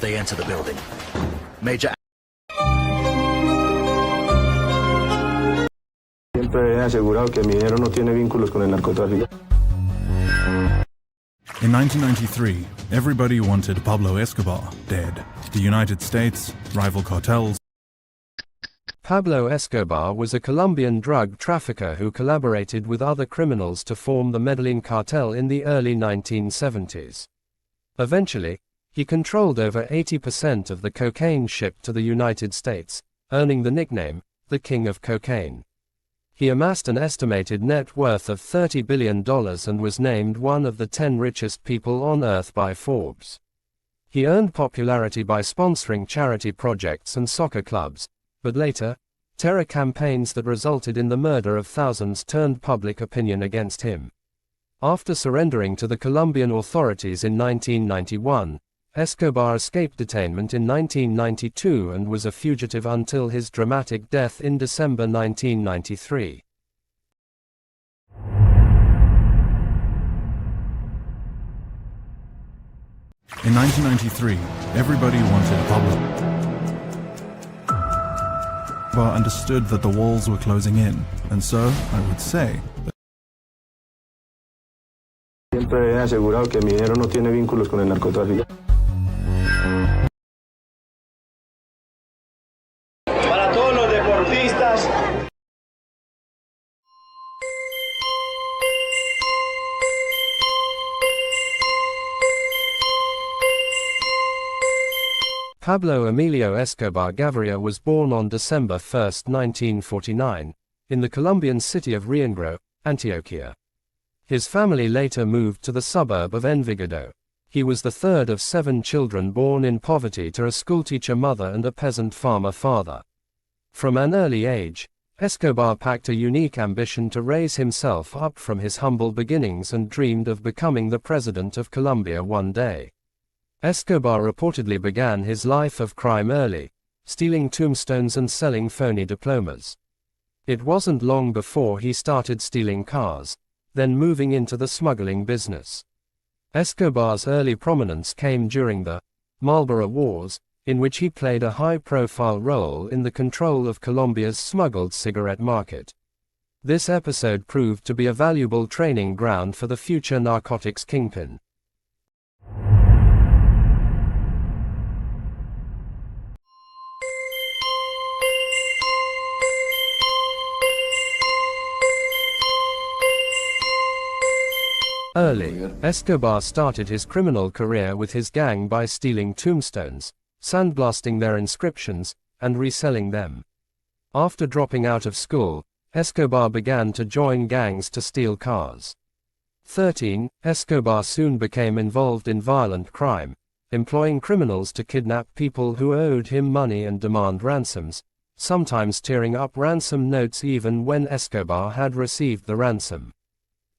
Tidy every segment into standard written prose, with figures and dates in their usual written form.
they enter the building. Major Siempre he asegurado que mi dinero no tiene vínculos con el narcotráfico. In 1993, everybody wanted Pablo Escobar dead. The United States, rival cartels. Pablo Escobar was a Colombian drug trafficker who collaborated with other criminals to form the Medellín Cartel in the early 1970s. Eventually, he controlled over 80% of the cocaine shipped to the United States, earning the nickname, the King of Cocaine. He amassed an estimated net worth of $30 billion and was named one of the 10 richest people on Earth by Forbes. He earned popularity by sponsoring charity projects and soccer clubs, but later, terror campaigns that resulted in the murder of thousands turned public opinion against him. After surrendering to the Colombian authorities in 1991, Escobar escaped detainment in 1992 and was a fugitive until his dramatic death in December 1993. In 1993, everybody wanted Pablo. Escobar understood that the walls were closing in, and so, I would say, that Siempre he asegurado que mi dinero no tiene vínculos con el narcotráfico. Para todos los deportistas. Pablo Emilio Escobar Gaviria was born on December 1, 1949, in the Colombian city of Riengro, Antioquia. His family later moved to the suburb of Envigado. He was the third of 7 children born in poverty to a schoolteacher mother and a peasant farmer father. From an early age, Escobar packed a unique ambition to raise himself up from his humble beginnings and dreamed of becoming the president of Colombia one day. Escobar reportedly began his life of crime early, stealing tombstones and selling phony diplomas. It wasn't long before he started stealing cars, then moving into the smuggling business. Escobar's early prominence came during the Marlboro Wars, in which he played a high-profile role in the control of Colombia's smuggled cigarette market. This episode proved to be a valuable training ground for the future narcotics kingpin. Early, Escobar started his criminal career with his gang by stealing tombstones, sandblasting their inscriptions, and reselling them. After dropping out of school, Escobar began to join gangs to steal cars. 13. Escobar soon became involved in violent crime, employing criminals to kidnap people who owed him money and demand ransoms, sometimes tearing up ransom notes even when Escobar had received the ransom.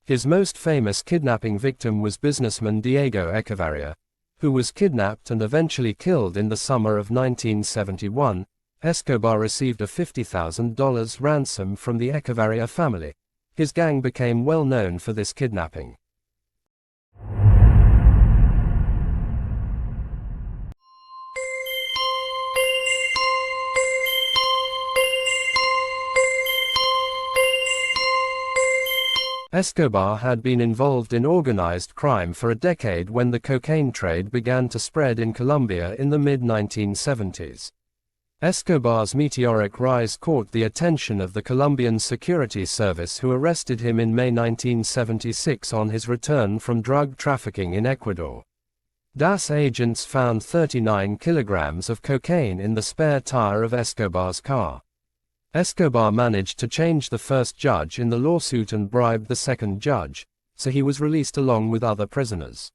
His most famous kidnapping victim was businessman Diego Echevarria, who was kidnapped and eventually killed in the summer of 1971. Escobar received a $50,000 ransom from the Echevarria family. His gang became well known for this kidnapping. Escobar had been involved in organized crime for a decade when the cocaine trade began to spread in Colombia in the mid-1970s. Escobar's meteoric rise caught the attention of the Colombian Security Service, who arrested him in May 1976 on his return from drug trafficking in Ecuador. DAS agents found 39 kilograms of cocaine in the spare tire of Escobar's car. Escobar managed to change the first judge in the lawsuit and bribed the second judge, so he was released along with other prisoners.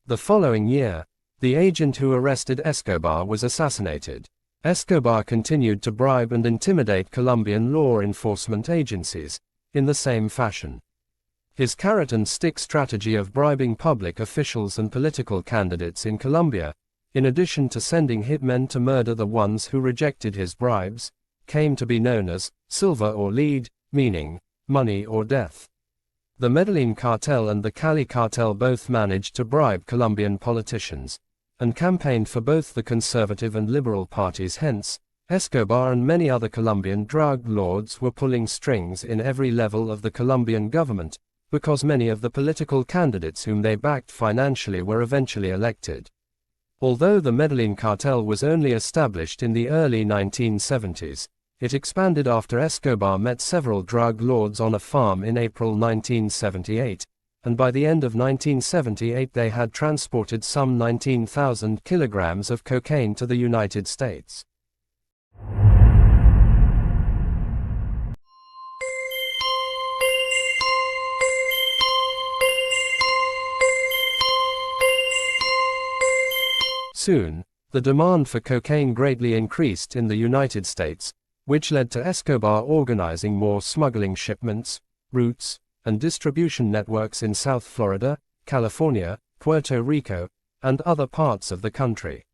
The following year, the agent who arrested Escobar was assassinated. Escobar continued to bribe and intimidate Colombian law enforcement agencies, in the same fashion. His carrot-and-stick strategy of bribing public officials and political candidates in Colombia, in addition to sending hitmen to murder the ones who rejected his bribes, came to be known as silver or lead, meaning money or death. The Medellín Cartel and the Cali Cartel both managed to bribe Colombian politicians. and campaigned for both the conservative and liberal parties. Hence, Escobar and many other Colombian drug lords were pulling strings in every level of the Colombian government, because many of the political candidates whom they backed financially were eventually elected. Although the Medellín Cartel was only established in the early 1970s, it expanded after Escobar met several drug lords on a farm in April 1978, and by the end of 1978 they had transported some 19,000 kilograms of cocaine to the United States. Soon, the demand for cocaine greatly increased in the United States, which led to Escobar organizing more smuggling shipments, routes, and distribution networks in South Florida, California, Puerto Rico, and other parts of the country.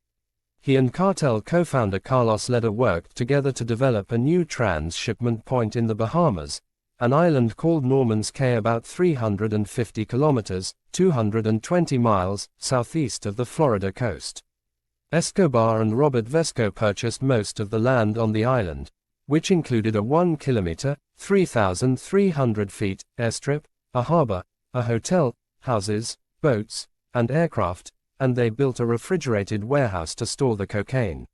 He and cartel co-founder Carlos Leder worked together to develop a new transshipment point in the Bahamas, an island called Norman's Cay about 350 kilometers, 220 miles, southeast of the Florida coast. Escobar and Robert Vesco purchased most of the land on the island, which included a 1 kilometer, 3,300 feet, airstrip, a harbor, a hotel, houses, boats, and aircraft, and they built a refrigerated warehouse to store the cocaine.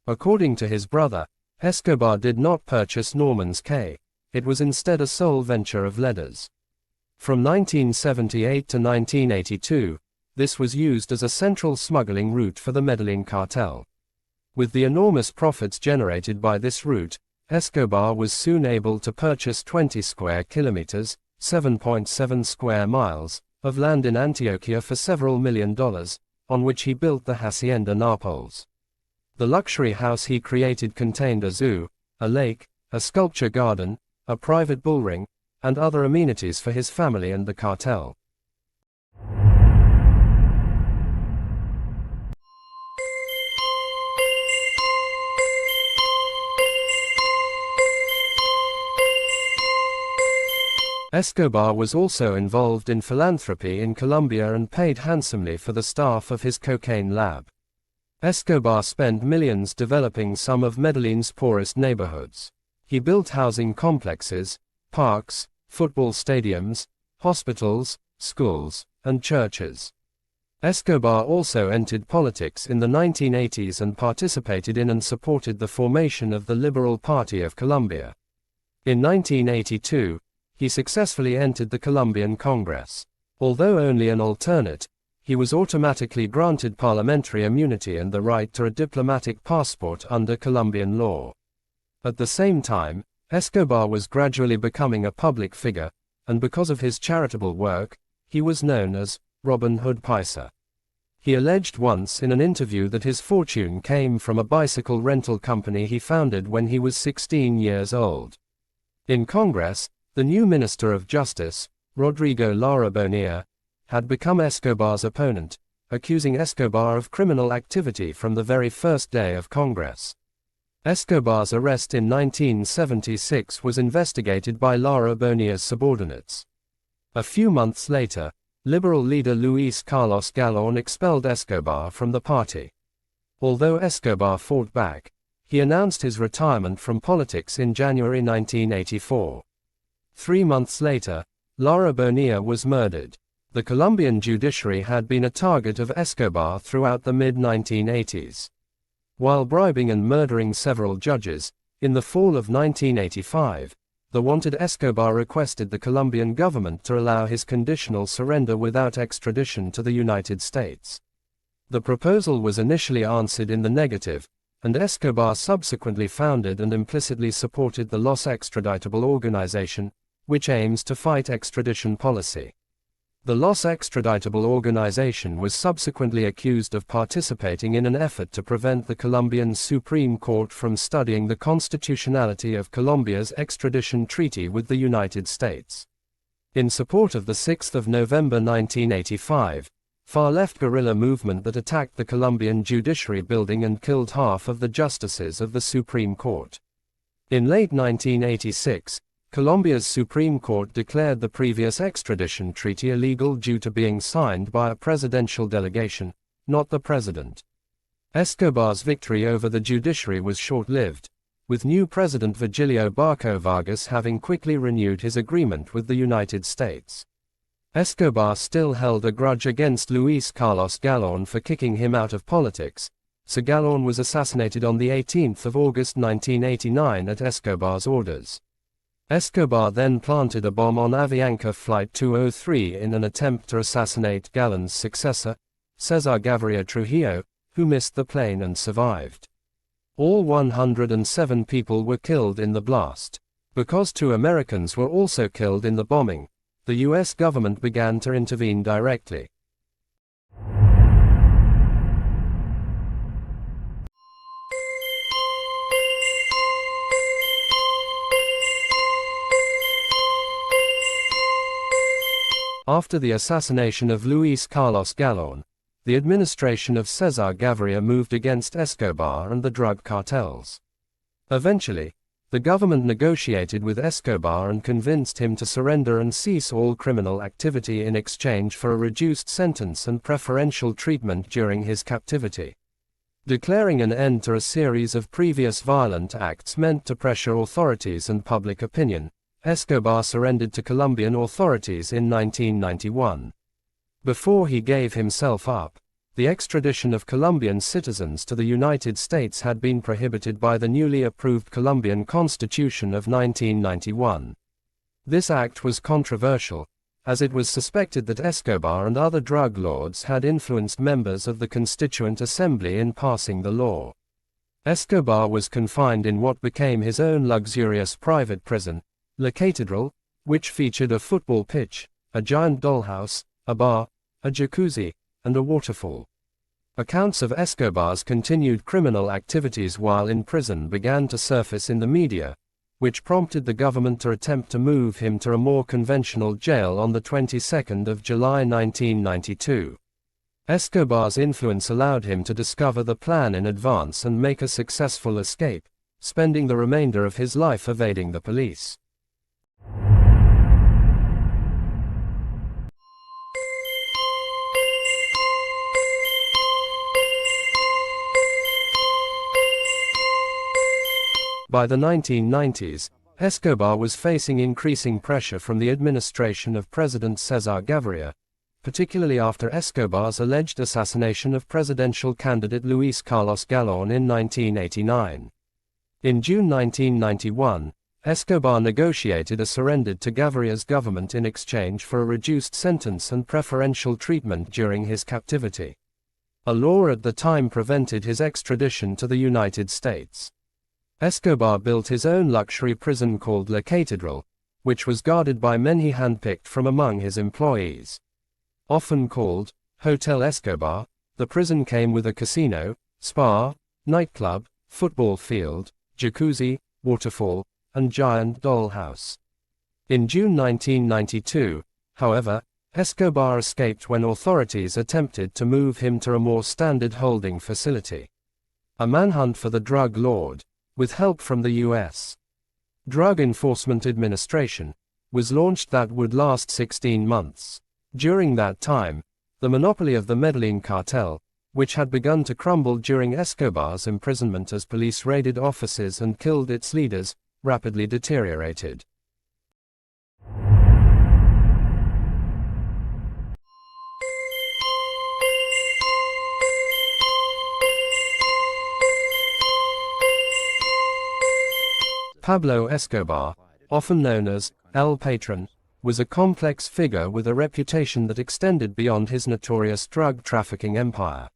According to his brother, Escobar did not purchase Norman's Cay. It was instead a sole venture of Leder's. From 1978 to 1982, this was used as a central smuggling route for the Medellín Cartel. With the enormous profits generated by this route, Escobar was soon able to purchase 20 square kilometers, 7.7 square miles, of land in Antioquia for several $1 million, on which he built the Hacienda Nápoles. The luxury house he created contained a zoo, a lake, a sculpture garden, a private bullring, and other amenities for his family and the cartel. Escobar was also involved in philanthropy in Colombia and paid handsomely for the staff of his cocaine lab. Escobar spent millions developing some of Medellín's poorest neighborhoods. He built housing complexes, parks, football stadiums, hospitals, schools, and churches. Escobar also entered politics in the 1980s and participated in and supported the formation of the Liberal Party of Colombia. In 1982, he successfully entered the Colombian Congress. Although only an alternate, he was automatically granted parliamentary immunity and the right to a diplomatic passport under Colombian law. At the same time, Escobar was gradually becoming a public figure, and because of his charitable work, he was known as Robin Hood Paisa. He alleged once in an interview that his fortune came from a bicycle rental company he founded when he was 16 years old. In Congress, the new Minister of Justice, Rodrigo Lara Bonilla, had become Escobar's opponent, accusing Escobar of criminal activity from the very first day of Congress. Escobar's arrest in 1976 was investigated by Lara Bonilla's subordinates. A few months later, liberal leader Luis Carlos Galán expelled Escobar from the party. Although Escobar fought back, he announced his retirement from politics in January 1984. 3 months later, Lara Bonilla was murdered. The Colombian judiciary had been a target of Escobar throughout the mid-1980s. While bribing and murdering several judges, in the fall of 1985, the wanted Escobar requested the Colombian government to allow his conditional surrender without extradition to the United States. The proposal was initially answered in the negative, and Escobar subsequently founded and implicitly supported the Los Extraditable Organization, which aims to fight extradition policy. The Los Extraditable Organization was subsequently accused of participating in an effort to prevent the Colombian Supreme Court from studying the constitutionality of Colombia's extradition treaty with the United States. In support of the 6th of November 1985, far-left guerrilla movement that attacked the Colombian judiciary building and killed half of the justices of the Supreme Court. In late 1986, Colombia's Supreme Court declared the previous extradition treaty illegal due to being signed by a presidential delegation, not the president. Escobar's victory over the judiciary was short-lived, with new President Vigilio Barco Vargas having quickly renewed his agreement with the United States. Escobar still held a grudge against Luis Carlos Galán for kicking him out of politics, so Galán was assassinated on the 18th of August 1989 at Escobar's orders. Escobar then planted a bomb on Avianca Flight 203 in an attempt to assassinate Galán's successor, Cesar Gaviria Trujillo, who missed the plane and survived. All 107 people were killed in the blast. Because 2 Americans were also killed in the bombing, the US government began to intervene directly. After the assassination of Luis Carlos Galán, the administration of Cesar Gaviria moved against Escobar and the drug cartels. Eventually, the government negotiated with Escobar and convinced him to surrender and cease all criminal activity in exchange for a reduced sentence and preferential treatment during his captivity. Declaring an end to a series of previous violent acts meant to pressure authorities and public opinion, Escobar surrendered to Colombian authorities in 1991. Before he gave himself up, the extradition of Colombian citizens to the United States had been prohibited by the newly approved Colombian Constitution of 1991. This act was controversial, as it was suspected that Escobar and other drug lords had influenced members of the Constituent Assembly in passing the law. Escobar was confined in what became his own luxurious private prison, La Catedral, which featured a football pitch, a giant dollhouse, a bar, a jacuzzi, and a waterfall. Accounts of Escobar's continued criminal activities while in prison began to surface in the media, which prompted the government to attempt to move him to a more conventional jail on the 22nd of July 1992. Escobar's influence allowed him to discover the plan in advance and make a successful escape, spending the remainder of his life evading the police. By the 1990s, Escobar was facing increasing pressure from the administration of President Cesar Gaviria, particularly after Escobar's alleged assassination of presidential candidate Luis Carlos Galán in 1989. In June 1991, Escobar negotiated a surrender to Gaviria's government in exchange for a reduced sentence and preferential treatment during his captivity. A law at the time prevented his extradition to the United States. Escobar built his own luxury prison called La Catedral, which was guarded by men he handpicked from among his employees. Often called Hotel Escobar, the prison came with a casino, spa, nightclub, football field, jacuzzi, waterfall, and giant dollhouse. In June 1992, however, Escobar escaped when authorities attempted to move him to a more standard holding facility. A manhunt for the drug lord, with help from the U.S. Drug Enforcement Administration, was launched that would last 16 months. During that time, the monopoly of the Medellín Cartel, which had begun to crumble during Escobar's imprisonment as police raided offices and killed its leaders, rapidly deteriorated. Pablo Escobar, often known as El Patron, was a complex figure with a reputation that extended beyond his notorious drug trafficking empire.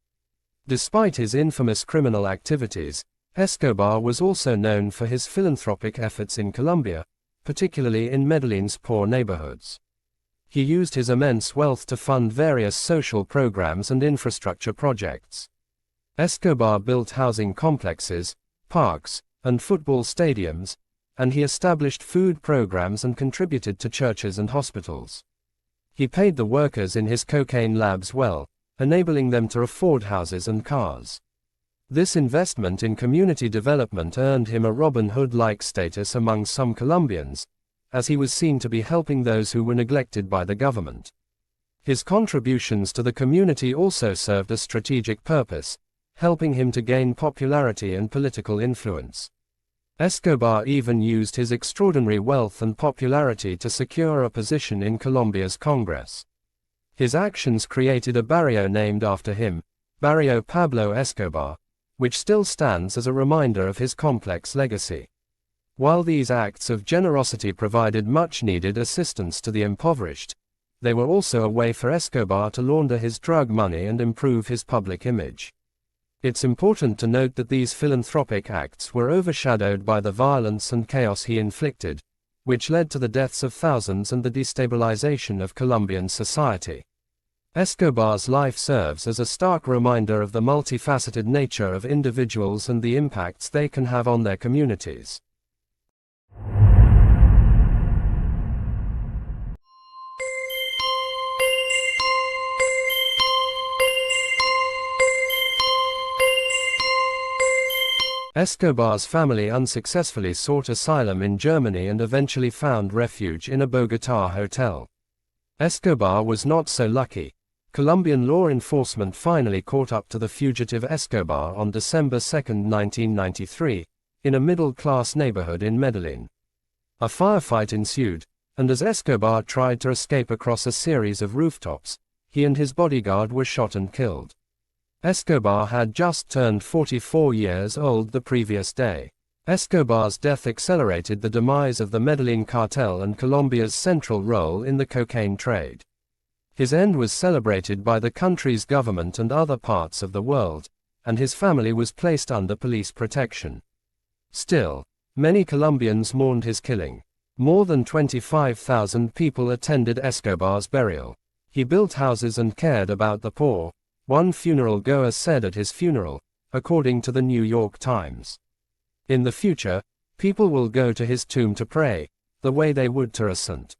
Despite his infamous criminal activities, Escobar was also known for his philanthropic efforts in Colombia, particularly in Medellín's poor neighborhoods. He used his immense wealth to fund various social programs and infrastructure projects. Escobar built housing complexes, parks, and football stadiums, and he established food programs and contributed to churches and hospitals. He paid the workers in his cocaine labs well, enabling them to afford houses and cars. This investment in community development earned him a Robin Hood-like status among some Colombians, as he was seen to be helping those who were neglected by the government. His contributions to the community also served a strategic purpose, helping him to gain popularity and political influence. Escobar even used his extraordinary wealth and popularity to secure a position in Colombia's Congress. His actions created a barrio named after him, Barrio Pablo Escobar, which still stands as a reminder of his complex legacy. While these acts of generosity provided much-needed assistance to the impoverished, they were also a way for Escobar to launder his drug money and improve his public image. It's important to note that these philanthropic acts were overshadowed by the violence and chaos he inflicted, which led to the deaths of thousands and the destabilization of Colombian society. Escobar's life serves as a stark reminder of the multifaceted nature of individuals and the impacts they can have on their communities. Escobar's family unsuccessfully sought asylum in Germany and eventually found refuge in a Bogotá hotel. Escobar was not so lucky. Colombian law enforcement finally caught up to the fugitive Escobar on December 2, 1993, in a middle-class neighborhood in Medellín. A firefight ensued, and as Escobar tried to escape across a series of rooftops, he and his bodyguard were shot and killed. Escobar had just turned 44 years old the previous day. Escobar's death accelerated the demise of the Medellín Cartel and Colombia's central role in the cocaine trade. His end was celebrated by the country's government and other parts of the world, and his family was placed under police protection. Still, many Colombians mourned his killing. More than 25,000 people attended Escobar's burial. He built houses and cared about the poor, one funeral goer said at his funeral, according to the New York Times. In the future, people will go to his tomb to pray, the way they would to a saint.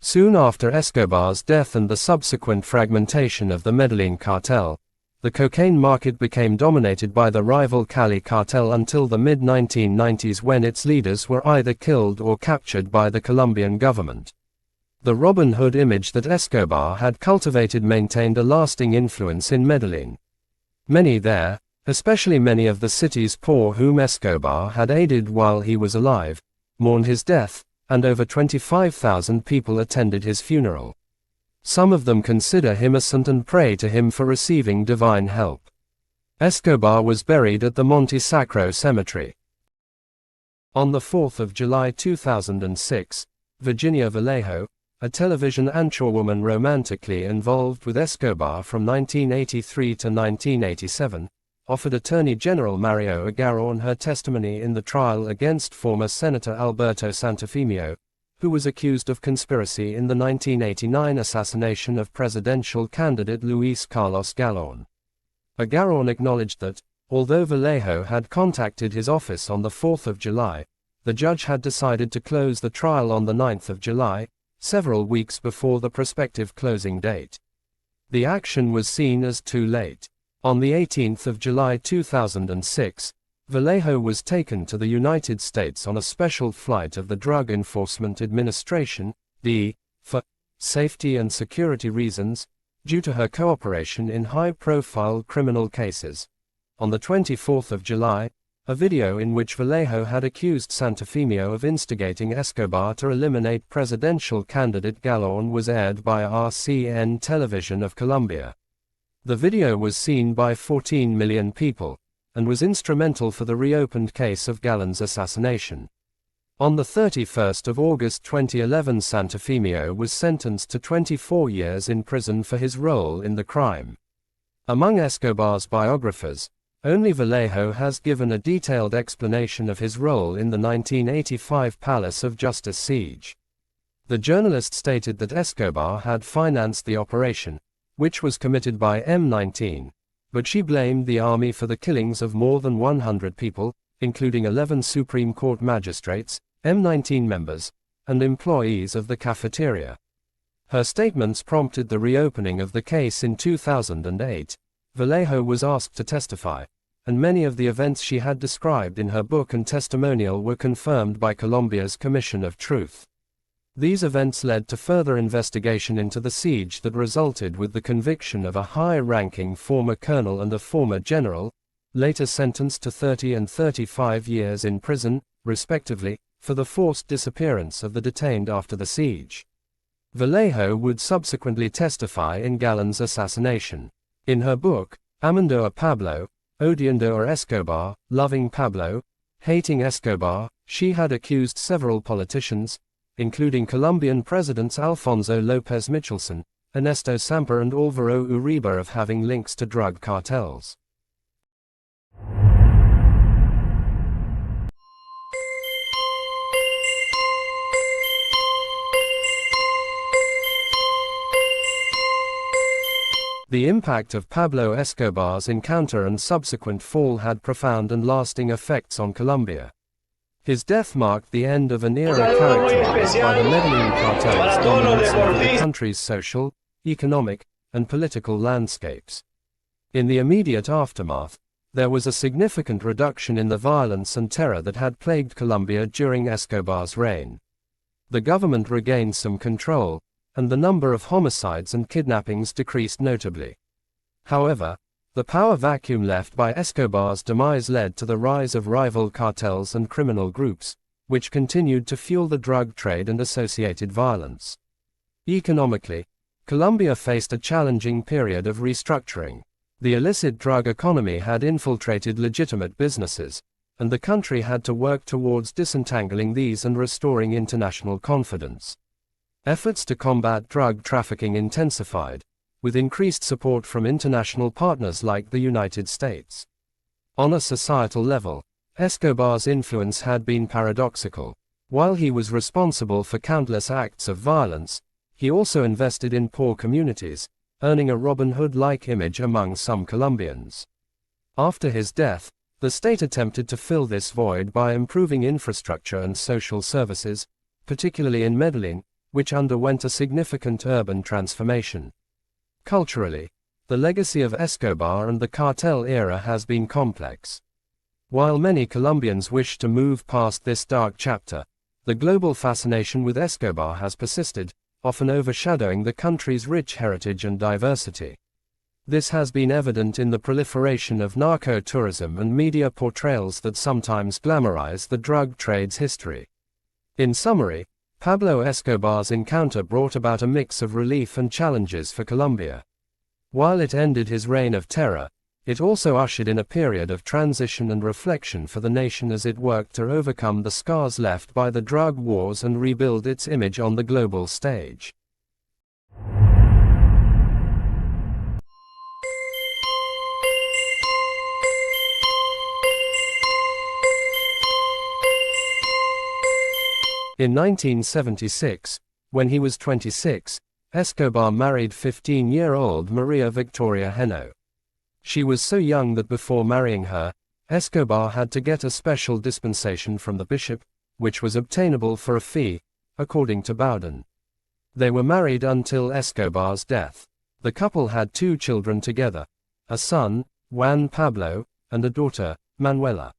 Soon after Escobar's death and the subsequent fragmentation of the Medellín Cartel, the cocaine market became dominated by the rival Cali cartel until the mid-1990s, when its leaders were either killed or captured by the Colombian government. The Robin Hood image that Escobar had cultivated maintained a lasting influence in Medellín. Many there, especially many of the city's poor whom Escobar had aided while he was alive, mourned his death, and over 25,000 people attended his funeral. Some of them consider him a saint and pray to him for receiving divine help. Escobar was buried at the Monte Sacro Cemetery. On the 4th of July 2006, Virginia Vallejo, a television anchorwoman romantically involved with Escobar from 1983 to 1987, offered Attorney General Mario Agarrón her testimony in the trial against former Senator Alberto Santofimio, who was accused of conspiracy in the 1989 assassination of presidential candidate Luis Carlos Galán. Agarrón acknowledged that, although Vallejo had contacted his office on the 4th of July, the judge had decided to close the trial on the 9th of July, several weeks before the prospective closing date. The action was seen as too late. On the 18th of July 2006, Vallejo was taken to the United States on a special flight of the Drug Enforcement Administration, DEA, for safety and security reasons, due to her cooperation in high-profile criminal cases. On the 24th of July, a video in which Vallejo had accused Santofimio of instigating Escobar to eliminate presidential candidate Galán was aired by RCN Television of Colombia. The video was seen by 14 million people, and was instrumental for the reopened case of Galán's assassination. On the 31st of August 2011, Santofimio was sentenced to 24 years in prison for his role in the crime. Among Escobar's biographers, only Vallejo has given a detailed explanation of his role in the 1985 Palace of Justice siege. The journalist stated that Escobar had financed the operation, which was committed by M19, but she blamed the army for the killings of more than 100 people, including 11 Supreme Court magistrates, M19 members, and employees of the cafeteria. Her statements prompted the reopening of the case in 2008, Vallejo was asked to testify, and many of the events she had described in her book and testimonial were confirmed by Colombia's Commission of Truth. These events led to further investigation into the siege that resulted with the conviction of a high-ranking former colonel and a former general, later sentenced to 30 and 35 years in prison, respectively, for the forced disappearance of the detained after the siege. Vallejo would subsequently testify in Galán's assassination. In her book, Amando a Pablo, Odiando a Escobar, Loving Pablo, Hating Escobar, she had accused several politicians, including Colombian presidents Alfonso López Michelsen, Ernesto Samper and Álvaro Uribe of having links to drug cartels. The impact of Pablo Escobar's encounter and subsequent fall had profound and lasting effects on Colombia. His death marked the end of an era characterized by the Medellín Cartel's dominance over the country's social, economic, and political landscapes. In the immediate aftermath, there was a significant reduction in the violence and terror that had plagued Colombia during Escobar's reign. The government regained some control, and the number of homicides and kidnappings decreased notably. However, the power vacuum left by Escobar's demise led to the rise of rival cartels and criminal groups, which continued to fuel the drug trade and associated violence. Economically, Colombia faced a challenging period of restructuring. The illicit drug economy had infiltrated legitimate businesses, and the country had to work towards disentangling these and restoring international confidence. Efforts to combat drug trafficking intensified, with increased support from international partners like the United States. On a societal level, Escobar's influence had been paradoxical. While he was responsible for countless acts of violence, he also invested in poor communities, earning a Robin Hood-like image among some Colombians. After his death, the state attempted to fill this void by improving infrastructure and social services, particularly in Medellín, which underwent a significant urban transformation. Culturally, the legacy of Escobar and the cartel era has been complex. While many Colombians wish to move past this dark chapter, the global fascination with Escobar has persisted, often overshadowing the country's rich heritage and diversity. This has been evident in the proliferation of narco-tourism and media portrayals that sometimes glamorize the drug trade's history. In summary, Pablo Escobar's encounter brought about a mix of relief and challenges for Colombia. While it ended his reign of terror, it also ushered in a period of transition and reflection for the nation as it worked to overcome the scars left by the drug wars and rebuild its image on the global stage. In 1976, when he was 26, Escobar married 15-year-old Maria Victoria Heno. She was so young that before marrying her, Escobar had to get a special dispensation from the bishop, which was obtainable for a fee, according to Bowden. They were married until Escobar's death. The couple had 2 children together, a son, Juan Pablo, and a daughter, Manuela.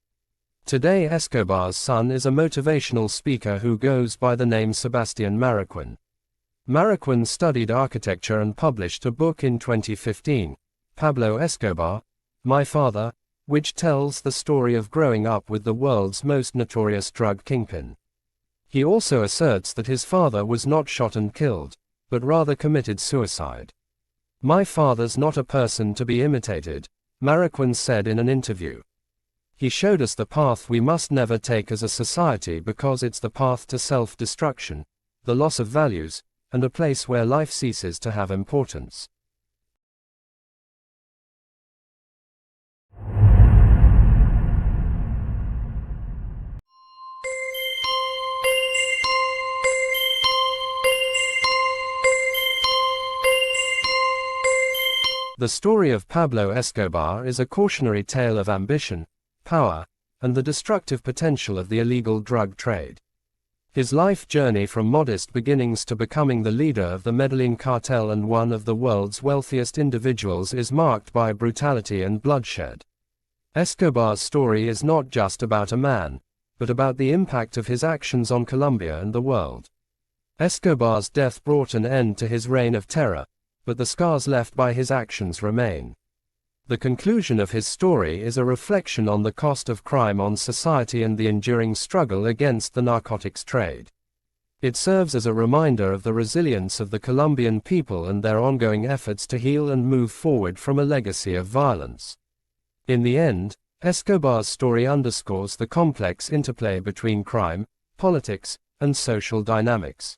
Today Escobar's son is a motivational speaker who goes by the name Sebastián Marroquín. Marroquín studied architecture and published a book in 2015, Pablo Escobar, My Father, which tells the story of growing up with the world's most notorious drug kingpin. He also asserts that his father was not shot and killed, but rather committed suicide. My father's not a person to be imitated, Marroquín said in an interview. He showed us the path we must never take as a society because it's the path to self-destruction, the loss of values, and a place where life ceases to have importance. The story of Pablo Escobar is a cautionary tale of ambition, power, and the destructive potential of the illegal drug trade. His life journey from modest beginnings to becoming the leader of the Medellín Cartel and one of the world's wealthiest individuals is marked by brutality and bloodshed. Escobar's story is not just about a man, but about the impact of his actions on Colombia and the world. Escobar's death brought an end to his reign of terror, but the scars left by his actions remain. The conclusion of his story is a reflection on the cost of crime on society and the enduring struggle against the narcotics trade. It serves as a reminder of the resilience of the Colombian people and their ongoing efforts to heal and move forward from a legacy of violence. In the end, Escobar's story underscores the complex interplay between crime, politics, and social dynamics.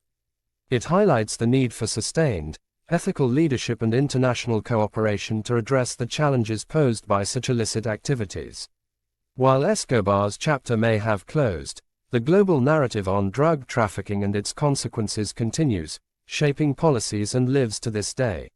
It highlights the need for sustained, ethical leadership and international cooperation to address the challenges posed by such illicit activities. While Escobar's chapter may have closed, the global narrative on drug trafficking and its consequences continues, shaping policies and lives to this day.